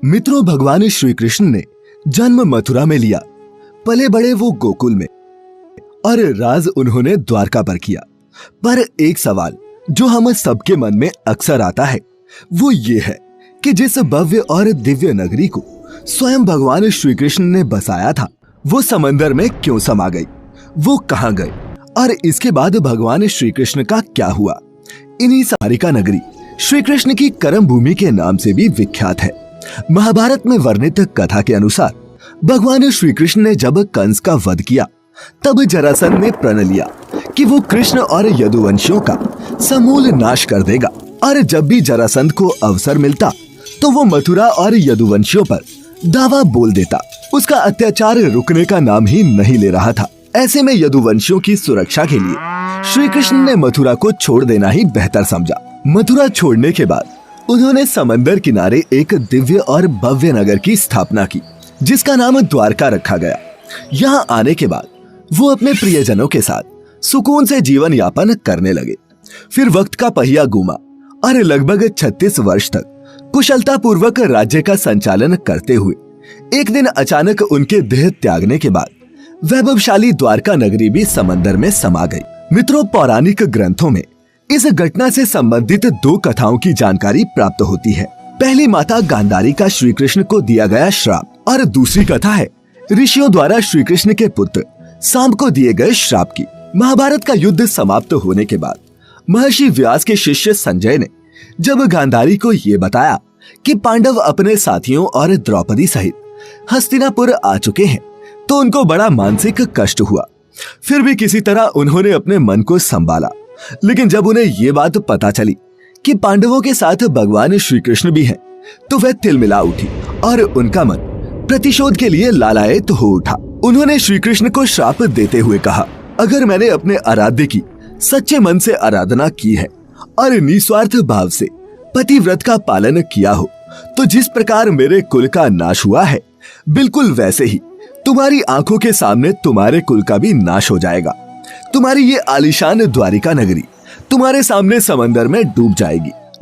मित्रों, भगवान श्री कृष्ण ने जन्म मथुरा में लिया, पले बड़े वो गोकुल में और राज उन्होंने द्वारका पर किया। पर एक सवाल जो हम सबके मन में अक्सर आता है वो ये है कि जिस भव्य और दिव्य नगरी को स्वयं भगवान श्री कृष्ण ने बसाया था वो समंदर में क्यों समा गई, वो कहां गए और इसके बाद भगवान श्री कृष्ण का क्या हुआ। इन्हीं द्वारिका नगरी श्री कृष्ण की कर्म भूमि के नाम से भी विख्यात है। महाभारत में वर्णित कथा के अनुसार भगवान श्री कृष्ण ने जब कंस का वध किया तब जरासंध ने प्रण लिया कि वो कृष्ण और यदुवंशियों का समूल नाश कर देगा और जब भी जरासंध को अवसर मिलता तो वो मथुरा और यदुवंशियों पर दावा बोल देता। उसका अत्याचार रुकने का नाम ही नहीं ले रहा था। ऐसे में यदुवंशियों की सुरक्षा के लिए श्री कृष्ण ने मथुरा को छोड़ देना ही बेहतर समझा। मथुरा छोड़ने के बाद उन्होंने समंदर किनारे एक दिव्य और भव्य नगर की स्थापना की जिसका नाम द्वारका रखा गया। यहाँ आने के बाद वो अपने प्रियजनों के साथ सुकून से जीवन यापन करने लगे। फिर वक्त का पहिया घूमा और लगभग 36 वर्ष तक कुशलता पूर्वक राज्य का संचालन करते हुए एक दिन अचानक उनके देह त्यागने के बाद वैभवशाली द्वारका नगरी भी समंदर में समा गई। मित्रों, पौराणिक ग्रंथों में इस घटना से संबंधित दो कथाओं की जानकारी प्राप्त होती है। पहली माता गांधारी का श्री कृष्ण को दिया गया श्राप और दूसरी कथा है ऋषियों द्वारा श्री कृष्ण के पुत्र सांब को दिए गए श्राप की। महाभारत का युद्ध समाप्त होने के बाद महर्षि व्यास के शिष्य संजय ने जब गांधारी को ये बताया कि पांडव अपने साथियों और द्रौपदी सहित हस्तिनापुर आ चुके हैं तो उनको बड़ा मानसिक कष्ट हुआ। फिर भी किसी तरह उन्होंने अपने मन को संभाला। लेकिन जब उन्हें ये बात पता चली कि पांडवों के साथ भगवान श्री कृष्ण भी हैं, तो वह तिलमिला उठी और उनका मन प्रतिशोध के लिए लालायित हो उठा। उन्होंने श्री कृष्ण को श्राप देते हुए कहा, अगर मैंने अपने आराध्य की सच्चे मन से आराधना की है और निस्वार्थ भाव से पतिव्रत का पालन किया हो तो जिस प्रकार मेरे कुल का नाश हुआ है बिल्कुल वैसे ही तुम्हारी आंखों के सामने तुम्हारे कुल का भी नाश हो जाएगा। तुम्हारी ये आलीशान द्वारिका नगरी तुम्हारे सामने समंदर में डूब जाएगी।